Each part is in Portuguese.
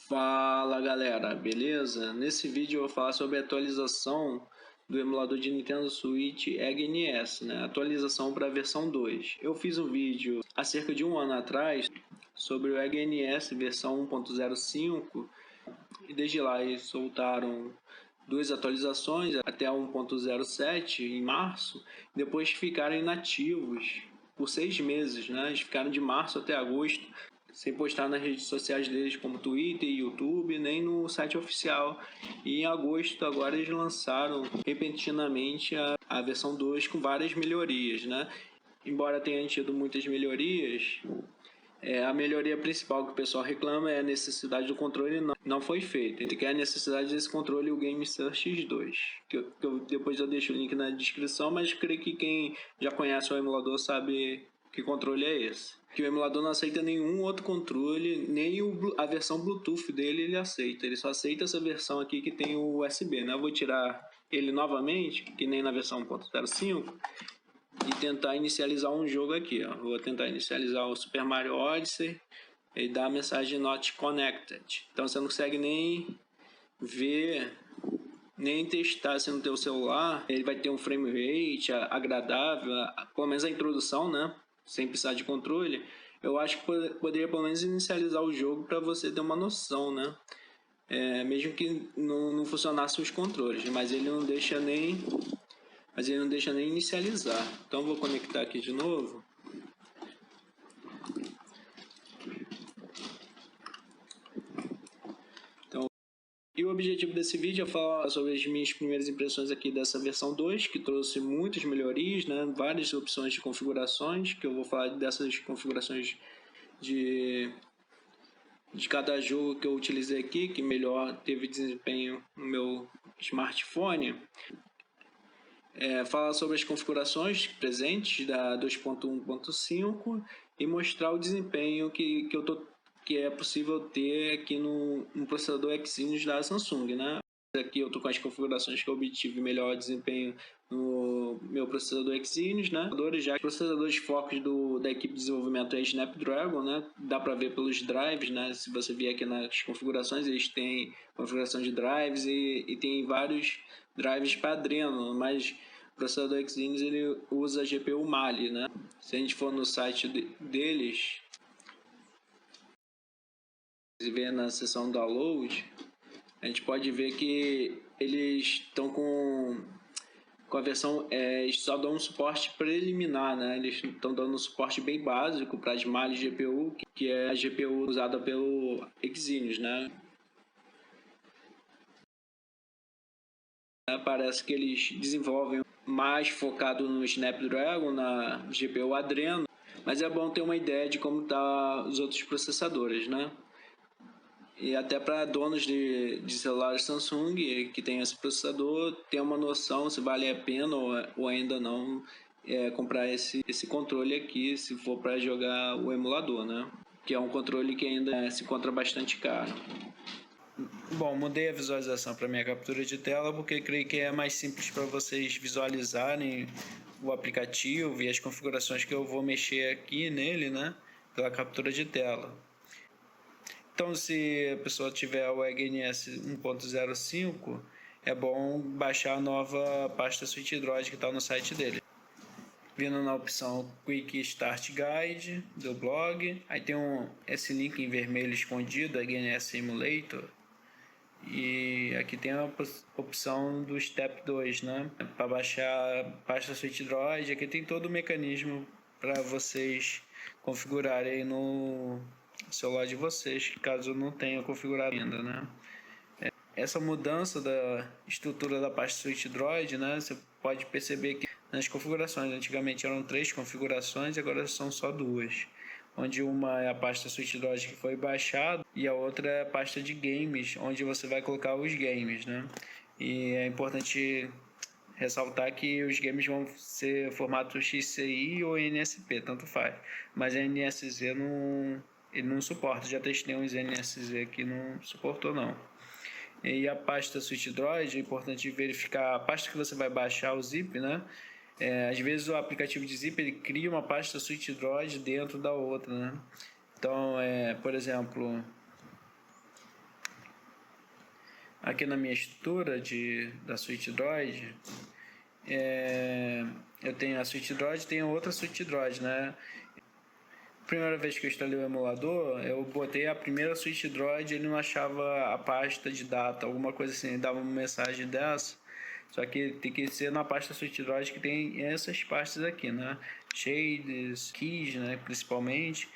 Fala galera, beleza? Nesse vídeo eu vou falar sobre a atualização do emulador de Nintendo Switch EGNS, né? Atualização para a versão 2. Eu fiz um vídeo há cerca de um ano atrás sobre o EGNS versão 1.05 e desde lá eles soltaram duas atualizações até a 1.07 em março, depois ficaram inativos por 6 meses, né? Eles ficaram de março até agosto sem postar nas redes sociais deles como Twitter e YouTube, nem no site oficial. E em agosto agora eles lançaram repentinamente a versão 2 com várias melhorias, né? Embora tenha tido muitas melhorias, a melhoria principal que o pessoal reclama é a necessidade do controle não foi feita. Ele quer a necessidade desse controle o Game Search X2, depois eu deixo o link na descrição, mas creio que quem já conhece o emulador sabe que controle é esse. Que o emulador não aceita nenhum outro controle, nem a versão Bluetooth dele ele aceita. Ele só aceita essa versão aqui que tem o USB, né? Eu vou tirar ele novamente, que nem na versão 1.05, e tentar inicializar um jogo aqui, ó. Vou tentar inicializar o Super Mario Odyssey e dar a mensagem Not Connected. Então você não consegue nem ver, nem testar se no teu celular. Ele vai ter um frame rate agradável, pelo menos a introdução, né? Sem precisar de controle. Eu acho que poderia pelo menos inicializar o jogo para você ter uma noção, né? Mesmo que não funcionasse os controles, mas ele não deixa nem inicializar. Então vou conectar aqui de novo. E o objetivo desse vídeo é falar sobre as minhas primeiras impressões aqui dessa versão 2, que trouxe muitas melhorias, né? Várias opções de configurações, que eu vou falar dessas configurações de cada jogo que eu utilizei aqui, que melhor teve desempenho no meu smartphone. Falar sobre as configurações presentes da 2.1.5 e mostrar o desempenho que é possível ter aqui no processador Exynos da Samsung, né? Aqui eu estou com as configurações que eu obtive melhor desempenho no meu processador Exynos, né? Já os processadores focos da equipe de desenvolvimento é Snapdragon, né? Dá para ver pelos drives, né? Se você vier aqui nas configurações, eles têm configuração de drives e tem vários drives para Adreno, mas o processador Exynos ele usa a GPU Mali, né? Se a gente for no site deles e ver na seção download, a gente pode ver que eles estão com a versão, só dão um suporte preliminar, né? Eles estão dando um suporte bem básico para as Mali GPU, que é a GPU usada pelo Exynos, né? Parece que eles desenvolvem mais focado no Snapdragon, na GPU Adreno, mas é bom ter uma ideia de como tá os outros processadores, né? E até para donos de celulares Samsung que tem esse processador, ter uma noção se vale a pena ou ainda não comprar esse controle aqui, se for para jogar o emulador, né? Que é um controle que ainda se encontra bastante caro. Bom, mudei a visualização para minha captura de tela porque creio que é mais simples para vocês visualizarem o aplicativo e as configurações que eu vou mexer aqui nele, né? Pela captura de tela. Então, se a pessoa tiver o EGNS 1.05, é bom baixar a nova pasta Switch Droid que está no site dele. Vindo na opção Quick Start Guide do blog, aí tem esse link em vermelho escondido, EGNS Emulator, e aqui tem a opção do Step 2, né? Para baixar a pasta Switch Droid, aqui tem todo o mecanismo para vocês configurarem no celular de vocês, caso não tenha configurado ainda, né? Essa mudança da estrutura da pasta Switch Droid, né? Você pode perceber que nas configurações, antigamente eram 3 configurações, agora são só 2. Onde uma é a pasta Switch Droid que foi baixada e a outra é a pasta de games, onde você vai colocar os games, né? E é importante ressaltar que os games vão ser formato XCI ou NSP, tanto faz. Mas a NSZ ele não suporta, já testei uns NSZ que não suportou não. E a pasta Switch Droid, é importante verificar a pasta que você vai baixar, o zip, né? Às vezes o aplicativo de zip ele cria uma pasta Switch Droid dentro da outra, né? Então, por exemplo, aqui na minha estrutura da suíte Droid, eu tenho a suíte Droid e tenho outra suíte Droid, né? Primeira vez que eu instalei o emulador, eu botei a primeira suíte Droid, ele não achava a pasta de data, alguma coisa assim, ele dava uma mensagem dessa. Só que tem que ser na pasta suíte Droid que tem essas pastas aqui, né? Shaders, keys, né? Principalmente,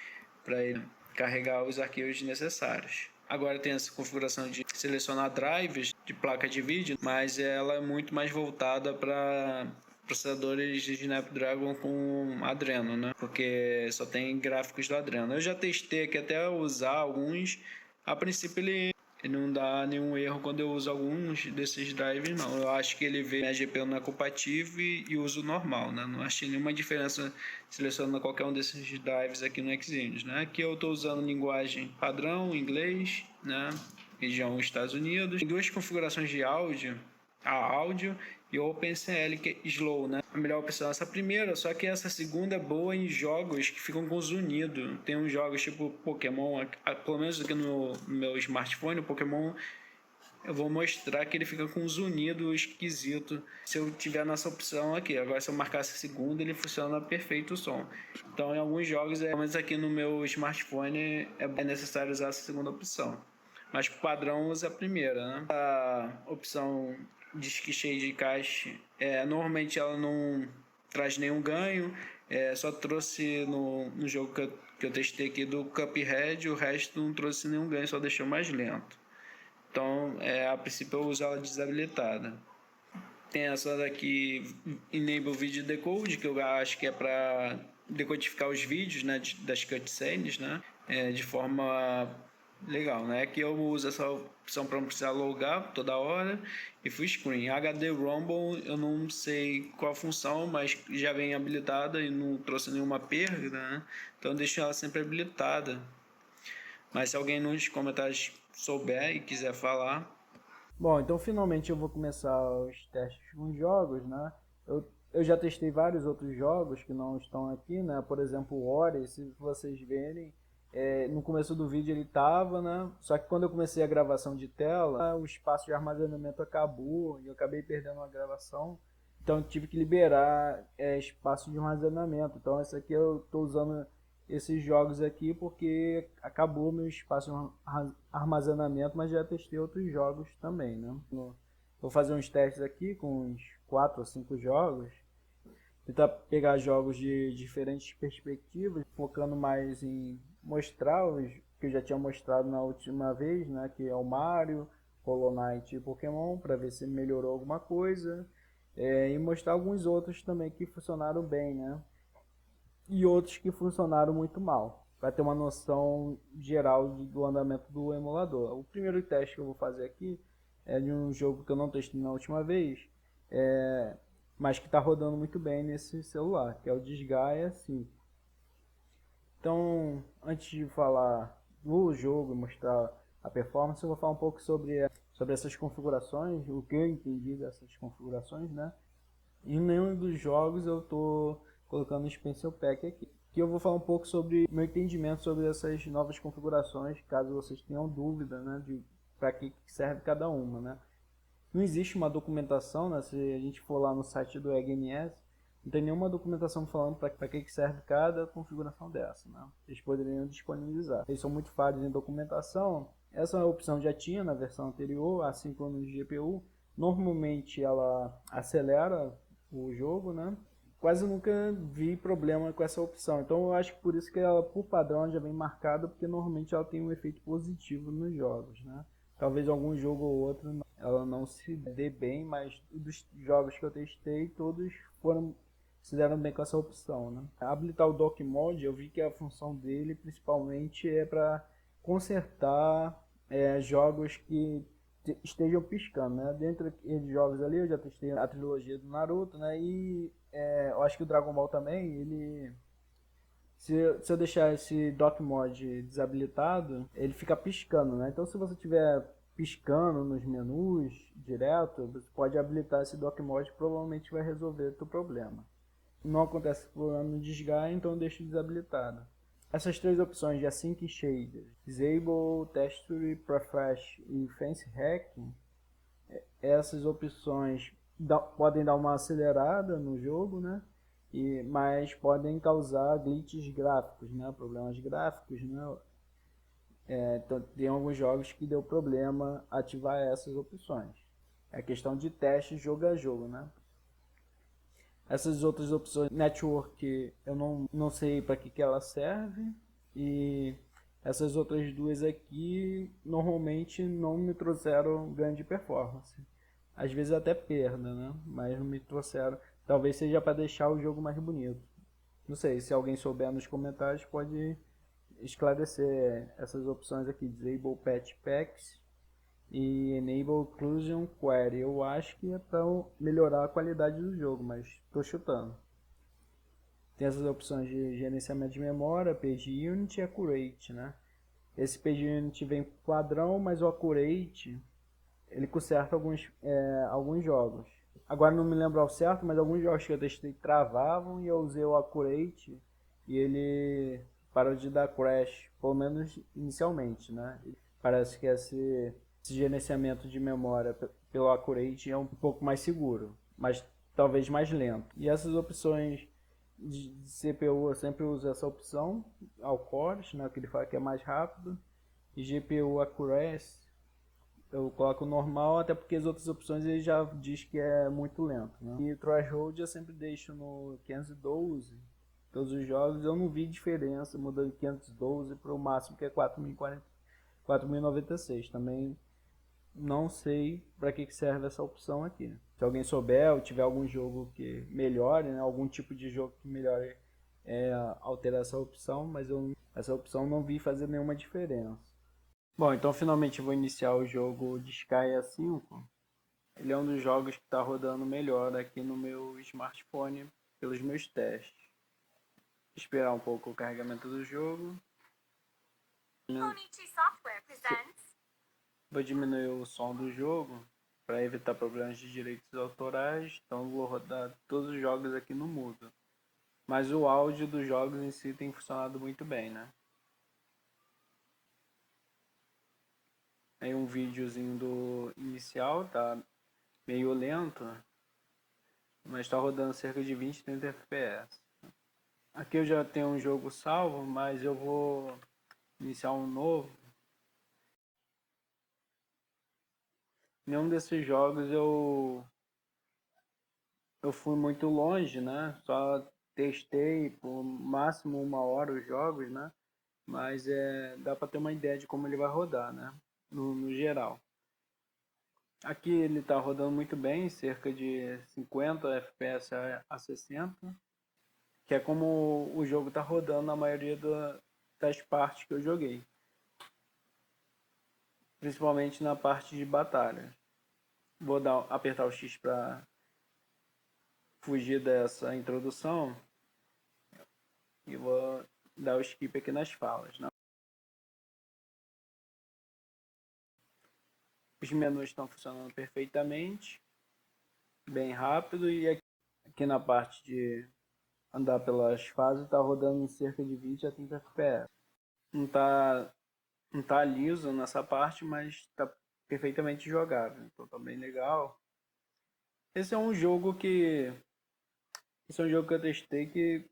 para ele carregar os arquivos necessários. Agora tem essa configuração de selecionar drivers de placa de vídeo, mas ela é muito mais voltada para processadores de Snapdragon com Adreno, né? Porque só tem gráficos do Adreno. Eu já testei aqui até usar alguns. A princípio ele não dá nenhum erro quando eu uso alguns desses drivers, não. Eu acho que ele vê a GPU não é compatível e uso normal, né? Não achei nenhuma diferença selecionando qualquer um desses drivers aqui no Exynos, né? Aqui eu estou usando linguagem padrão, inglês, né? Região Estados Unidos. Tem duas configurações de áudio, a áudio e o OpenCL, que é slow, né? A melhor opção é essa primeira, só que essa segunda é boa em jogos que ficam com zunido. Tem uns jogos tipo Pokémon, pelo menos aqui no meu smartphone, o Pokémon, eu vou mostrar que ele fica com um zunido esquisito se eu tiver nessa opção aqui. Agora, se eu marcar essa segunda, ele funciona perfeito o som. Então, em alguns jogos, pelo menos aqui no meu smartphone, é necessário usar essa segunda opção. Mas o padrão usa a primeira, né? A opção Disk Shade Cache, normalmente ela não traz nenhum ganho, só trouxe no jogo que eu testei aqui do Cuphead, o resto não trouxe nenhum ganho, só deixou mais lento. Então, a princípio eu uso ela desabilitada. Tem essa daqui, Enable Video Decode, que eu acho que é para decodificar os vídeos, né, das cutscenes, né, de forma legal, né? Que eu uso essa opção para não precisar logar toda hora e full screen. HD Rumble eu não sei qual a função, mas já vem habilitada e não trouxe nenhuma perda, né? Então deixo ela sempre habilitada. Mas se alguém nos comentários souber e quiser falar. Bom, então finalmente eu vou começar os testes com os jogos, né? Eu já testei vários outros jogos que não estão aqui, né? Por exemplo, o Ori, se vocês verem, no começo do vídeo ele estava, né? Só que quando eu comecei a gravação de tela, o espaço de armazenamento acabou e eu acabei perdendo a gravação. Então eu tive que liberar espaço de armazenamento. Então esse aqui eu estou usando esses jogos aqui porque acabou meu espaço de armazenamento, mas já testei outros jogos também, né? Vou fazer uns testes aqui com uns 4 ou 5 jogos, tentar pegar jogos de diferentes perspectivas, focando mais em mostrar os que eu já tinha mostrado na última vez, né? Que é o Mario, Hollow Knight e Pokémon, para ver se melhorou alguma coisa, e mostrar alguns outros também que funcionaram bem, né? E outros que funcionaram muito mal, para ter uma noção geral do andamento do emulador. O primeiro teste que eu vou fazer aqui é de um jogo que eu não testei na última vez, mas que está rodando muito bem nesse celular, que é o Disgaea 5. Então, antes de falar do jogo e mostrar a performance, eu vou falar um pouco sobre essas configurações, o que eu entendi dessas configurações, né? Em nenhum dos jogos eu estou colocando o Stencil Pack aqui. Que eu vou falar um pouco sobre meu entendimento sobre essas novas configurações, caso vocês tenham dúvida, né, de para que serve cada uma, né. Não existe uma documentação, né, se a gente for lá no site do EGNS, não tem nenhuma documentação falando para que serve cada configuração dessa, né. Eles poderiam disponibilizar. Eles são muito falhos em documentação. Essa opção já tinha na versão anterior, assíncrono de GPU. Normalmente ela acelera o jogo, né? Quase nunca vi problema com essa opção. Então eu acho que por isso que ela, por padrão, já vem marcada, porque normalmente ela tem um efeito positivo nos jogos, né? Talvez algum jogo ou outro ela não se dê bem, mas dos jogos que eu testei, todos se deram bem com essa opção, né? Habilitar o Dock Mode, eu vi que a função dele principalmente é para consertar jogos que estejam piscando, né? Dentro de jogos ali eu já testei a trilogia do Naruto, né? E eu acho que o Dragon Ball também, ele se eu deixar esse Dock Mode desabilitado, ele fica piscando, né? Então se você tiver piscando nos menus direto, você pode habilitar esse Dock Mode, provavelmente vai resolver o teu problema. Não acontece no Disgaea, então eu deixo desabilitado. Essas três opções de Async Shader, Disable, Texture, Preflash e Fence Hacking, essas opções podem dar uma acelerada no jogo, né? Mas podem causar glitches gráficos, né? Problemas gráficos, né? Então, tem alguns jogos que deu problema ativar essas opções. É questão de teste jogo a jogo, né? Essas outras opções, network, eu não sei para que ela serve. E essas outras duas aqui normalmente não me trouxeram grande performance. Às vezes até perda, né? Mas não me trouxeram. Talvez seja para deixar o jogo mais bonito. Não sei, se alguém souber nos comentários pode esclarecer essas opções aqui. Disable Patch Packs e Enable Occlusion Query. Eu acho que é para melhorar a qualidade do jogo, mas estou chutando. Tem essas opções de gerenciamento de memória, Page Unit e Accurate, né? Esse Page Unit vem padrão, mas o Accurate ele conserta alguns jogos. Agora não me lembro ao certo, mas alguns jogos que eu testei travavam e eu usei o Accurate e ele parou de dar crash, pelo menos inicialmente, né? Parece que esse gerenciamento de memória pelo Accurate é um pouco mais seguro, mas talvez mais lento. E essas opções de CPU eu sempre uso essa opção, ao cores, né, que ele fala que é mais rápido, e GPU Accuracy eu coloco normal, até porque as outras opções ele já diz que é muito lento, né? E threshold eu sempre deixo no 512, todos os jogos eu não vi diferença mudando de 512 para o máximo que é 4096. Também não sei para que serve essa opção aqui. Se alguém souber ou tiver algum jogo que melhore, né, algum tipo de jogo que melhore, alterar essa opção, mas essa opção não vi fazer nenhuma diferença. Bom, então finalmente vou iniciar o jogo de Sky A5. Ele é um dos jogos que está rodando melhor aqui no meu smartphone pelos meus testes. Esperar um pouco o carregamento do jogo. Vou diminuir o som do jogo para evitar problemas de direitos autorais. Então vou rodar todos os jogos aqui no mudo. Mas o áudio dos jogos em si tem funcionado muito bem, né? Aí um videozinho do inicial, tá meio lento, mas está rodando cerca de 20, 30 FPS. Aqui eu já tenho um jogo salvo, mas eu vou iniciar um novo. Nenhum desses jogos eu fui muito longe, né? Só testei por máximo 1 hora os jogos, né? Mas dá para ter uma ideia de como ele vai rodar, né? No geral. Aqui ele está rodando muito bem, cerca de 50 FPS a 60, que é como o jogo está rodando na maioria das partes que eu joguei. Principalmente na parte de batalha. Vou apertar o X para fugir dessa introdução e vou dar o skip aqui nas falas, né? Os menus estão funcionando perfeitamente, bem rápido, e aqui na parte de andar pelas fases está rodando em cerca de 20 a 30 FPS. Não tá liso nessa parte, mas está perfeitamente jogável, então tá bem legal. Esse é um jogo que eu testei que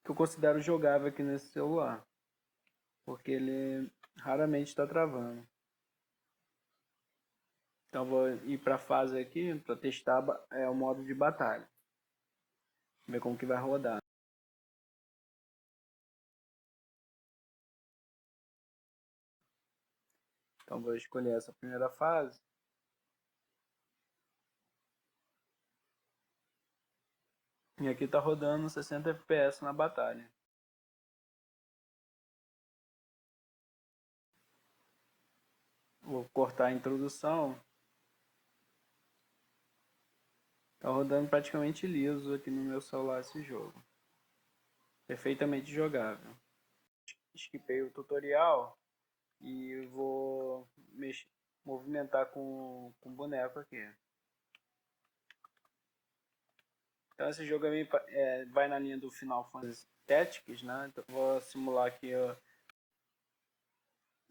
eu considero jogável aqui nesse celular, porque ele raramente está travando. Então vou ir para a fase aqui para testar o modo de batalha, ver como que vai rodar. Então vou escolher essa primeira fase. E aqui está rodando 60 FPS na batalha. Vou cortar a introdução. Está rodando praticamente liso aqui no meu celular esse jogo. Perfeitamente jogável. Esquipei o tutorial e vou movimentar com o boneco aqui. Então esse jogo vai na linha do Final Fantasy Tactics, né? Então vou simular aqui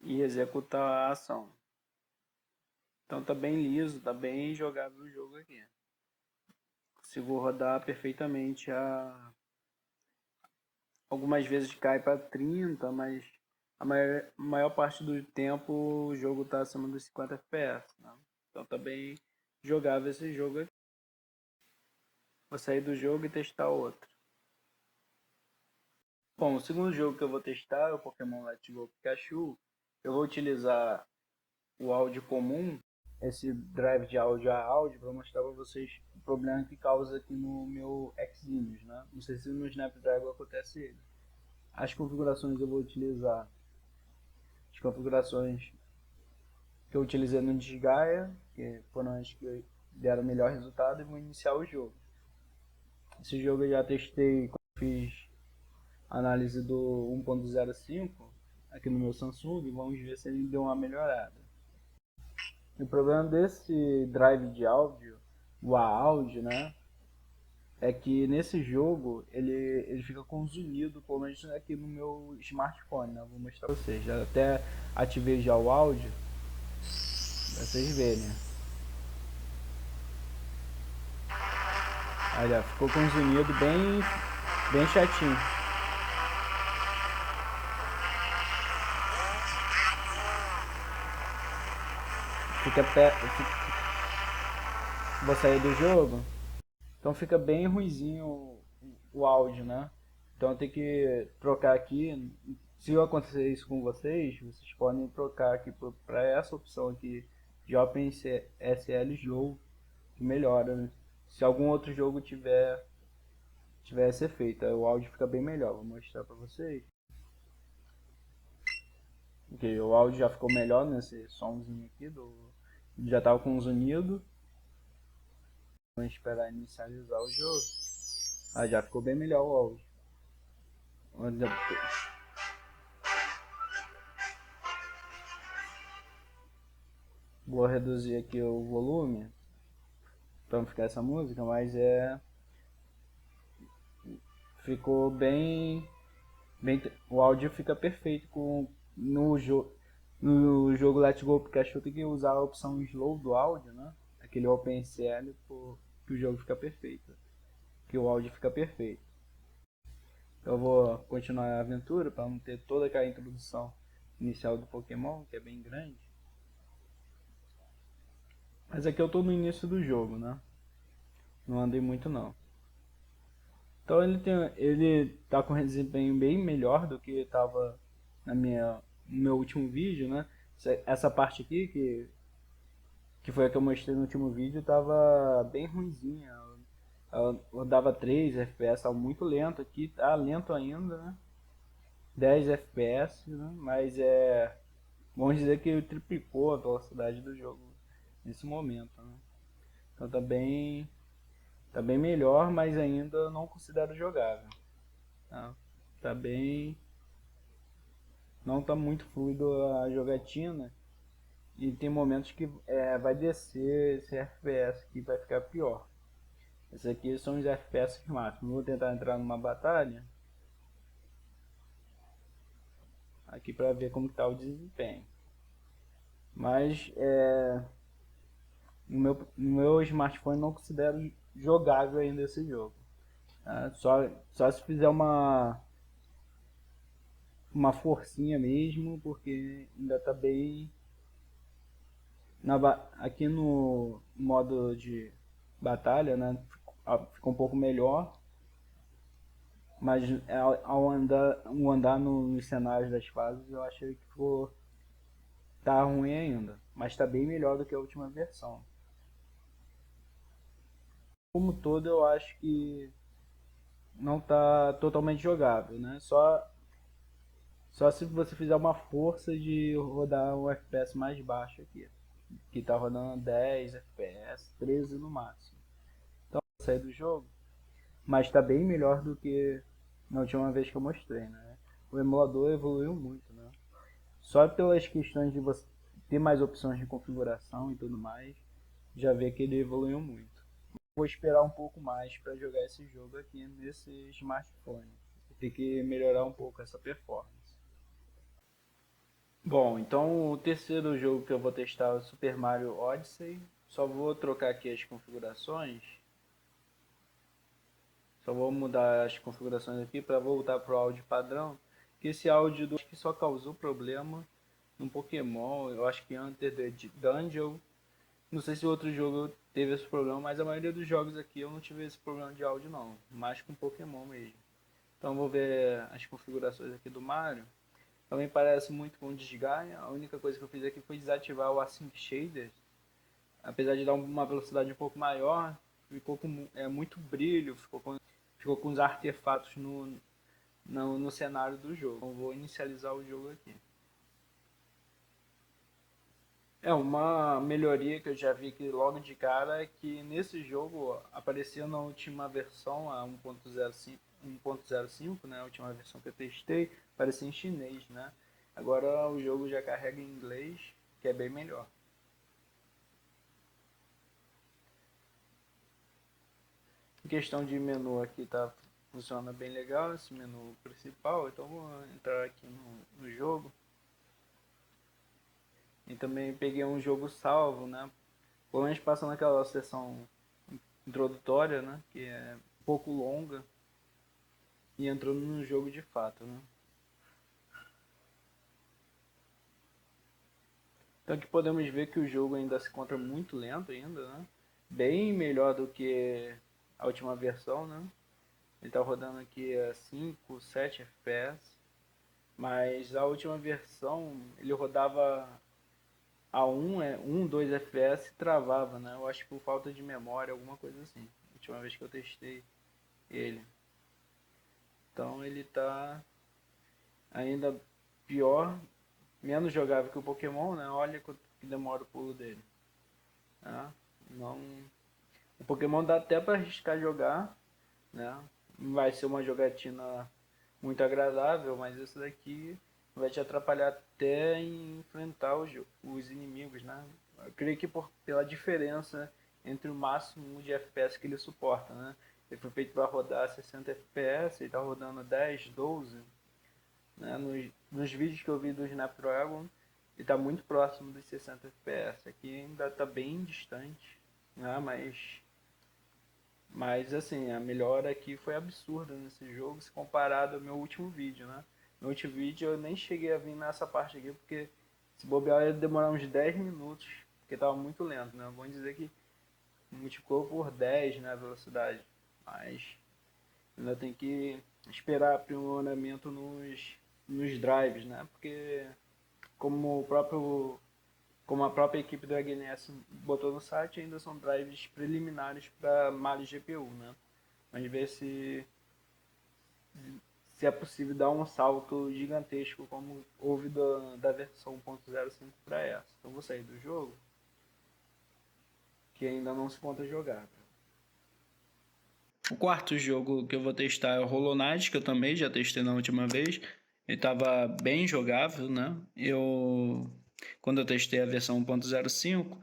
e executar a ação. Então tá bem liso, tá bem jogável o jogo aqui. Consigo rodar perfeitamente algumas vezes cai para 30, mas a maior parte do tempo o jogo tá acima dos 50 FPS, né? Então tá bem jogável esse jogo aqui. Vou sair do jogo e testar outro. Bom, o segundo jogo que eu vou testar é o Pokémon Let's Go Pikachu. Eu vou utilizar o áudio comum, esse drive de áudio a áudio, para mostrar para vocês o problema que causa aqui no meu Exynos, né? Não sei se no Snapdragon acontece ele. As configurações eu vou utilizar as configurações que eu utilizei no Disgaea, que foram as que deram o melhor resultado, e vou iniciar o jogo. Esse jogo eu já testei quando fiz análise do 1.05 aqui no meu Samsung, vamos ver se ele deu uma melhorada. O problema desse drive de áudio, o áudio, né, é que nesse jogo ele fica com zunido, pelo menos aqui no meu smartphone, né? Vou mostrar pra vocês. Já até ativei já o áudio, pra vocês verem. Olha, ficou com um zunido bem chatinho. Vou sair do jogo, então fica bem ruizinho o áudio, né? Então eu tenho que trocar aqui. Se acontecer isso com vocês, vocês podem trocar aqui para essa opção aqui de OpenSL Jogo, que melhora, né? Se algum outro jogo tiver esse efeito, aí o áudio fica bem melhor. Vou mostrar para vocês. Ok, o áudio já ficou melhor nesse somzinho aqui já tava com um zunido. Vamos esperar inicializar o jogo. Ah, já ficou bem melhor o áudio. Vou reduzir aqui o volume para não ficar essa música, mas ficou o áudio fica perfeito no jogo Let's Go Pikachu. Tem que usar a opção slow do áudio, né? Aquele OpenSL, que o jogo fica perfeito, que o áudio fica perfeito. Eu vou continuar a aventura para não ter toda aquela introdução inicial do Pokémon, que é bem grande. Mas aqui eu estou no início do jogo, né? Não andei muito não. Então ele tá com um desempenho bem melhor do que estava no meu último vídeo, né? Essa parte aqui que foi a que eu mostrei no último vídeo tava bem ruimzinha. Ela rodava 3 FPS, tava muito lento aqui, tá lento ainda, né? 10 FPS, né? Mas vamos dizer que triplicou a velocidade do jogo nesse momento, né? Então tá bem melhor, mas ainda não considero jogável. Tá bem, não tá muito fluido a jogatina e tem momentos que vai descer esse FPS que vai ficar pior. Esses aqui são os FPS máximos. Vou tentar entrar numa batalha aqui para ver como está o desempenho. Mas no meu smartphone não considero jogável ainda esse jogo. Só se fizer uma forcinha mesmo, porque ainda tá bem aqui no modo de batalha, né, ficou um pouco melhor, mas ao andar nos cenários das fases eu achei que tá ruim ainda, mas tá bem melhor do que a última versão. Como todo, eu acho que não tá totalmente jogável, né? Só se você fizer uma força de rodar um FPS mais baixo aqui, que tá rodando 10 FPS, 13 no máximo. Então eu saí do jogo, mas tá bem melhor do que na última vez que eu mostrei, né? O emulador evoluiu muito, né? Só pelas questões de você ter mais opções de configuração e tudo mais, já vê que ele evoluiu muito. Vou esperar um pouco mais para jogar esse jogo aqui nesse smartphone. Tem que melhorar um pouco essa performance. Bom, então o terceiro jogo que eu vou testar é o Super Mario Odyssey. Só vou trocar aqui as configurações. Só vou mudar as configurações aqui para voltar para o áudio padrão. Que esse áudio do acho que só causou problema no Pokémon. Eu acho que Enter the Dungeon. Não sei se outro jogo teve esse problema, mas a maioria dos jogos aqui eu não tive esse problema de áudio não. Mais com Pokémon mesmo. Então vou ver as configurações aqui do Mario. Também parece muito com o Disgaea. A única coisa que eu fiz aqui foi desativar o Async Shaders. Apesar de dar uma velocidade um pouco maior, ficou com muito brilho, ficou com os artefatos no cenário do jogo. Então vou inicializar o jogo aqui. É uma melhoria que eu já vi que logo de cara é que nesse jogo apareceu na última versão, a 1.05, né, a última versão que eu testei, aparecia em chinês, né? Agora o jogo já carrega em inglês, que é bem melhor. Em questão de menu aqui funciona bem legal esse menu principal, então vou entrar aqui no jogo. E também peguei um jogo salvo, né? Pelo menos passando aquela sessão introdutória, né? Que é um pouco longa. E entrando no jogo de fato, né? Então aqui podemos ver que o jogo ainda se encontra muito lento ainda, né? Bem melhor do que a última versão, né? Ele está rodando aqui a 5, 7 FPS. Mas a última versão ele rodava a 1, 2 FPS e travava, né? Eu acho que por falta de memória, alguma coisa assim. A última vez que eu testei ele. Então ele tá ainda pior, menos jogável que o Pokémon, né? Olha quanto que demora o pulo dele. Tá? Não... O Pokémon dá até para arriscar jogar, né? Vai ser uma jogatina muito agradável, mas isso daqui vai te atrapalhar até em enfrentar os inimigos, né? Eu creio que pela diferença entre o máximo de FPS que ele suporta, né? Ele foi feito para rodar 60 FPS, ele está rodando 10, 12, né? Nos vídeos que eu vi do Snapdragon, ele está muito próximo dos 60 FPS. Aqui ainda está bem distante, né? Mas assim, a melhora aqui foi absurda nesse jogo se comparado ao meu último vídeo, né? No último vídeo eu nem cheguei a vir nessa parte aqui porque se bobear ia demorar uns 10 minutos, porque estava muito lento, né? Vamos dizer que multiplicou por 10, né, a velocidade. Mas ainda tem que esperar aprimoramento nos drives, né? Porque como o próprio como a própria equipe do HNS botou no site, ainda são drives preliminares para Mali GPU, né? Vamos ver se é possível dar um salto gigantesco como houve da versão 1.05 para essa. Então vou sair do jogo, que ainda não se encontra jogável. O quarto jogo que eu vou testar é o Hollow Knight, que eu também já testei na última vez. Ele estava bem jogável, né? Quando eu testei a versão 1.05,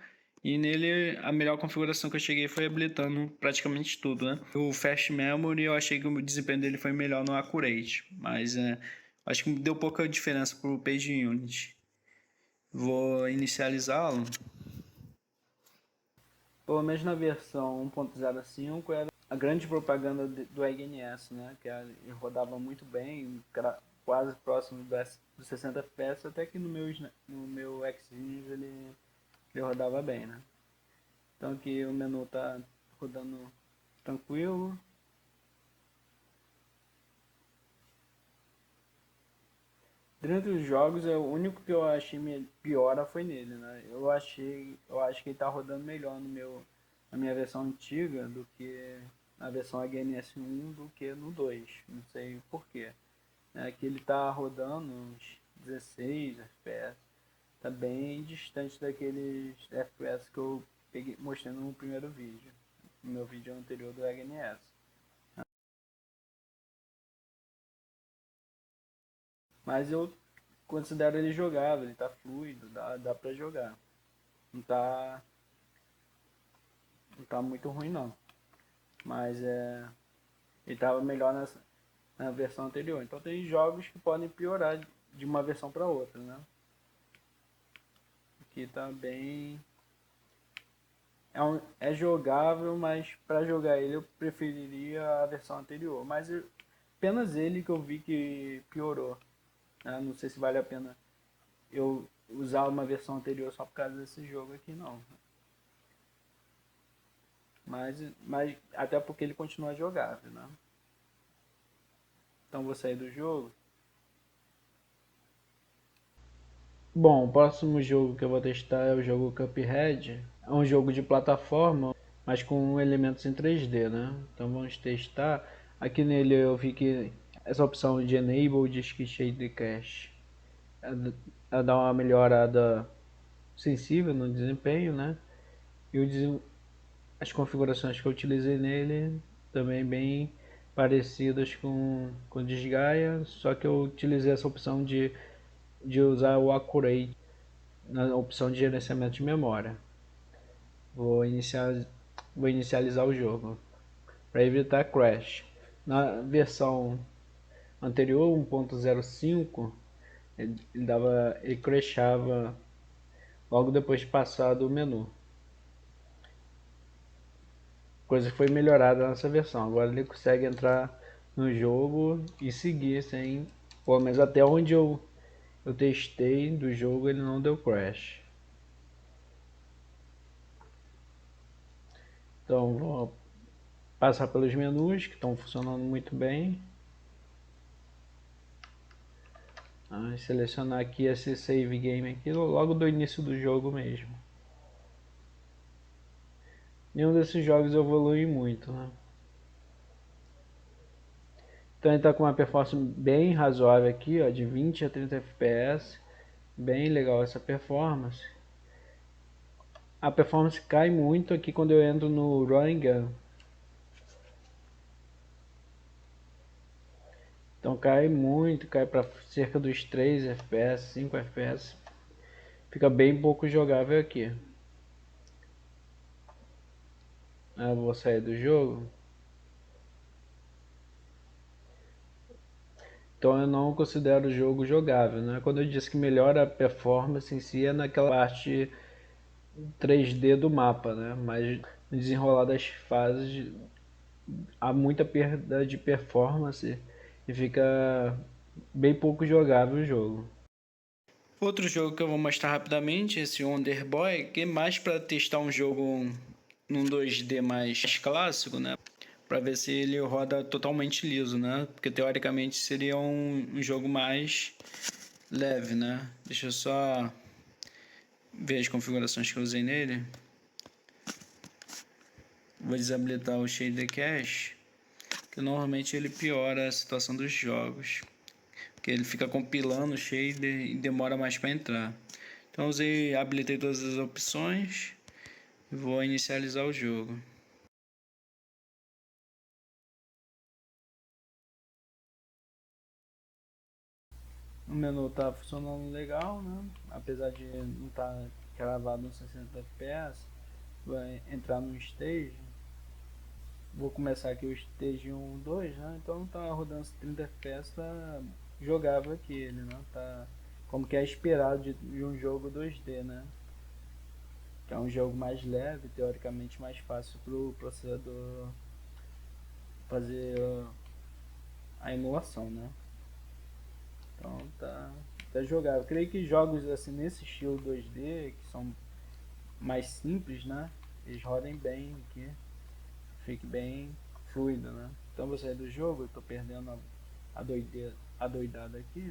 e nele a melhor configuração que eu cheguei foi habilitando praticamente tudo, né? O Fast Memory eu achei que o desempenho dele foi melhor no Accurate, mas acho que deu pouca diferença pro Page Unit. Vou inicializá-lo. Pelo menos na versão 1.05 era a grande propaganda do HNS, né? Que ele rodava muito bem, quase próximo dos 60 FPS, até que no meu Xvideos ele rodava bem, né? Então aqui o menu tá rodando tranquilo. Dentre os jogos, o único que eu achei piora foi nele, né? Eu acho que ele tá rodando melhor na minha versão antiga do que na versão HNS1 do que no 2. Não sei porquê. Aqui ele tá rodando uns 16 FPS. Tá bem distante daqueles FPS que eu mostrei no primeiro vídeo. No meu vídeo anterior do HNS. Mas eu considero ele jogável, ele tá fluido, dá pra jogar. Não tá, não tá muito ruim não. Mas ele tava melhor na versão anterior. Então tem jogos que podem piorar de uma versão para outra, né? aqui tá bem... É jogável, mas para jogar ele eu preferiria a versão anterior. Mas apenas ele que eu vi que piorou, né? Não sei se vale a pena eu usar uma versão anterior só por causa desse jogo aqui, não. Mas até porque ele continua jogável, né? Então vou sair do jogo. Bom, o próximo jogo que eu vou testar é o jogo Cuphead. É um jogo de plataforma, mas com elementos em 3D, né? Então vamos testar. Aqui nele eu vi que essa opção de Enable diz que Shade Cache é dar uma melhorada sensível no desempenho, né? E as configurações que eu utilizei nele também bem parecidas com o Disgaea, só que eu utilizei essa opção de usar o Accurate na opção de gerenciamento de memória. Vou, vou inicializar o jogo para evitar crash. Na versão anterior, 1.05, ele crashava logo depois de passar do menu. Coisa que foi melhorada nessa versão. Agora ele consegue entrar no jogo e seguir sem... Pô, mas até onde eu testei do jogo ele não deu crash. Então vou passar pelos menus que estão funcionando muito bem. Selecionar aqui esse save game aqui logo do início do jogo mesmo. Nenhum desses jogos evolui muito, né? Então ele está com uma performance bem razoável aqui, ó, de 20 a 30 FPS. Bem legal essa performance. A performance cai muito aqui quando eu entro no Run Gun. Então cai muito, cai para cerca dos 3 FPS, 5 FPS. Fica bem pouco jogável aqui. Eu vou sair do jogo. Então eu não considero o jogo jogável, né? Quando eu disse que melhora a performance em si é naquela parte 3D do mapa, né? Mas no desenrolar das fases há muita perda de performance e fica bem pouco jogável o jogo. Outro jogo que eu vou mostrar rapidamente é esse Wonder Boy, que é mais para testar um jogo num 2D mais clássico, né? Para ver se ele roda totalmente liso, né? Porque teoricamente seria um jogo mais leve, né? Deixa eu só ver as configurações que eu usei nele. Vou desabilitar o Shader Cache, que normalmente ele piora a situação dos jogos, porque ele fica compilando o shader e demora mais para entrar. Então habilitei todas as opções e vou inicializar o jogo. O menu tá funcionando legal, né? Apesar de não estar gravado nos 60 FPS, vai entrar no stage. Vou começar aqui o stage 1, 2, né? Então tá rodando 30 FPS, tá jogável aqui ele, né? Tá como que é esperado de um jogo 2D, né? Que é um jogo mais leve, teoricamente mais fácil pro processador fazer a emulação, né? Então tá jogável. Creio que jogos assim nesse estilo 2D, que são mais simples, né? Eles rodem bem aqui, fique bem fluido, né? Então vou sair do jogo, eu tô perdendo a doidada aqui.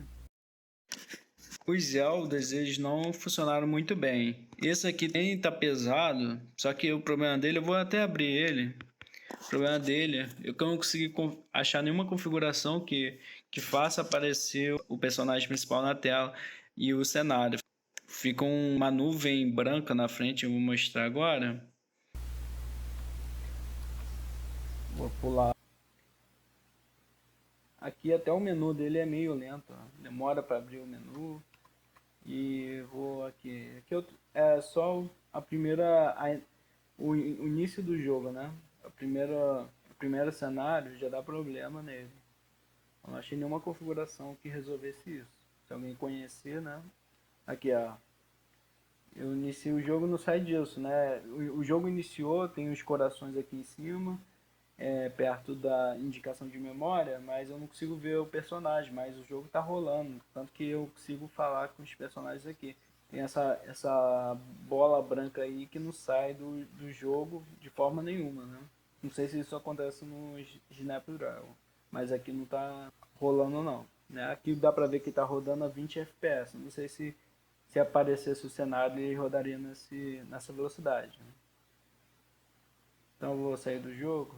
Os Zeldas, eles não funcionaram muito bem. Esse aqui nem tá pesado, só que o problema dele, eu vou até abrir ele. O problema dele é que eu não consegui achar nenhuma configuração que faça aparecer o personagem principal na tela e o cenário. Fica uma nuvem branca na frente, eu vou mostrar agora. Vou pular. Aqui até o menu dele é meio lento, demora para abrir o menu. E vou aqui. É só a primeira. O início do jogo, né? O primeiro cenário já dá problema nele. Eu não achei nenhuma configuração que resolvesse isso. Se alguém conhecer, né? Aqui, ó. Eu iniciei o jogo, não sai disso, né? O jogo iniciou, tem os corações aqui em cima, perto da indicação de memória, mas eu não consigo ver o personagem, mas o jogo tá rolando, tanto que eu consigo falar com os personagens aqui. Tem essa bola branca aí que não sai do jogo de forma nenhuma, né? Não sei se isso acontece no Snapdragon, mas aqui não tá rolando não. Né? Aqui dá pra ver que tá rodando a 20 FPS, não sei se aparecesse o cenário ele rodaria nessa velocidade. Né? Então eu vou sair do jogo.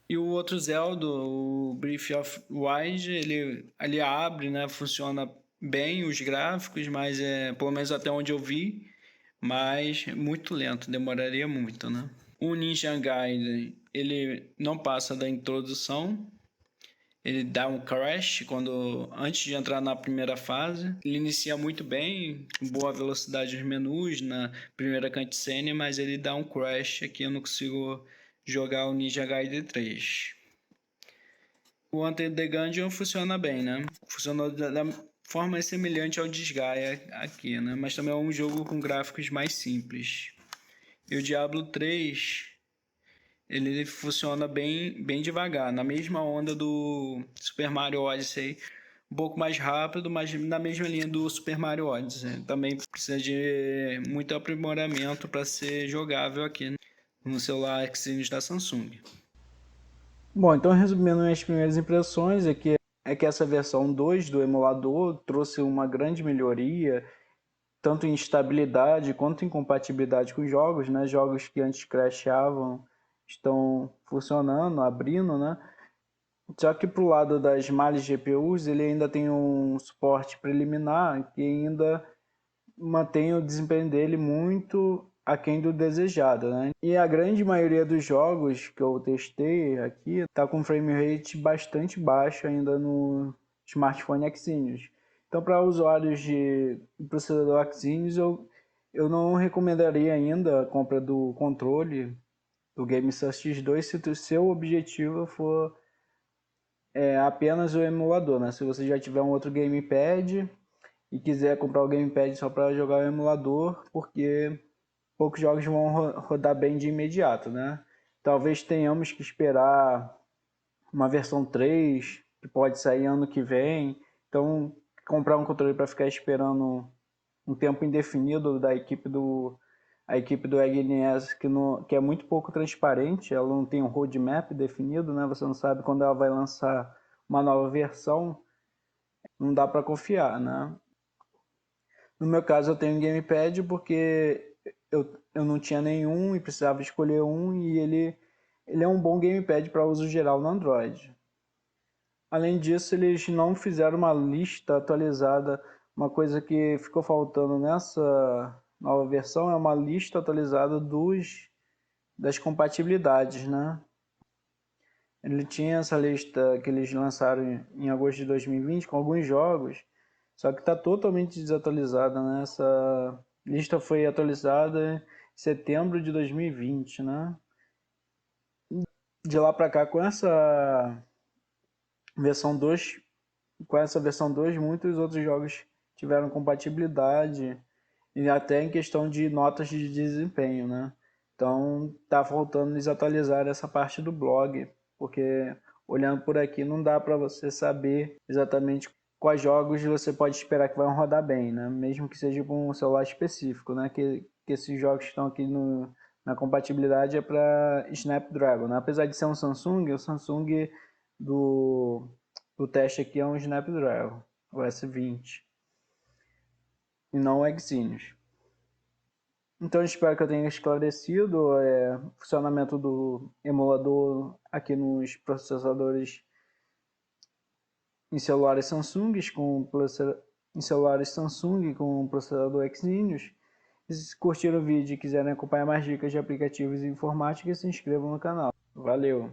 E o outro Zelda, o Breath of Wild, ele abre, né? Funciona bem os gráficos, mas pelo menos até onde eu vi, mas muito lento, demoraria muito, né? O Ninja Gaiden, ele não passa da introdução, ele dá um crash antes de entrar na primeira fase. Ele inicia muito bem, com boa velocidade nos menus, na primeira cutscene, mas ele dá um crash aqui, eu não consigo jogar o Ninja Gaiden 3. O Enter the Gungeon funciona bem, né? Funciona da forma semelhante ao Disgaea aqui, né? Mas também é um jogo com gráficos mais simples. E o Diablo 3, ele funciona bem devagar, na mesma onda do Super Mario Odyssey, um pouco mais rápido, mas na mesma linha do Super Mario Odyssey. Também precisa de muito aprimoramento para ser jogável aqui no celular Exynos da Samsung. Bom, então resumindo minhas primeiras impressões é que essa versão 2 do emulador trouxe uma grande melhoria, tanto em estabilidade quanto em compatibilidade com os jogos, né? Jogos que antes crashavam estão funcionando, abrindo, né? Só que pro lado das males GPUs, ele ainda tem um suporte preliminar que ainda mantém o desempenho dele muito aquém do desejado, né? E a grande maioria dos jogos que eu testei aqui tá com frame rate bastante baixo ainda no smartphone Exynos. Então, para usuários de processador Exynos, eu não recomendaria ainda a compra do controle do GameStar X2 se o seu objetivo for apenas o emulador, né? Se você já tiver um outro gamepad e quiser comprar o gamepad só para jogar o emulador, porque poucos jogos vão rodar bem de imediato, né? Talvez tenhamos que esperar uma versão 3, que pode sair ano que vem. Então, comprar um controle para ficar esperando um tempo indefinido a equipe do EGNS, que é muito pouco transparente, ela não tem um roadmap definido, né? Você não sabe quando ela vai lançar uma nova versão, não dá para confiar, né? No meu caso, eu tenho um gamepad porque eu não tinha nenhum e precisava escolher um, e ele é um bom gamepad para uso geral no Android. Além disso, eles não fizeram uma lista atualizada. Uma coisa que ficou faltando nessa nova versão é uma lista atualizada das compatibilidades, né? Ele tinha essa lista que eles lançaram em agosto de 2020 com alguns jogos, só que está totalmente desatualizada, né? Essa lista foi atualizada em setembro de 2020, né? De lá para cá, versão 2, com essa versão 2, muitos outros jogos tiveram compatibilidade, e até em questão de notas de desempenho, né? Então tá faltando eles atualizar essa parte do blog, porque olhando por aqui não dá para você saber exatamente quais jogos você pode esperar que vão rodar bem, né? Mesmo que seja com um celular específico, né? Que esses jogos que estão aqui na compatibilidade é para Snapdragon, né? Apesar de ser um Samsung, o Samsung do, do teste aqui é um Snapdragon, o S20, e não o Exynos. Então, espero que eu tenha esclarecido o funcionamento do emulador aqui nos processadores em celulares Samsung com processador Exynos. E se curtiram o vídeo e quiserem acompanhar mais dicas de aplicativos e informática, se inscrevam no canal. Valeu!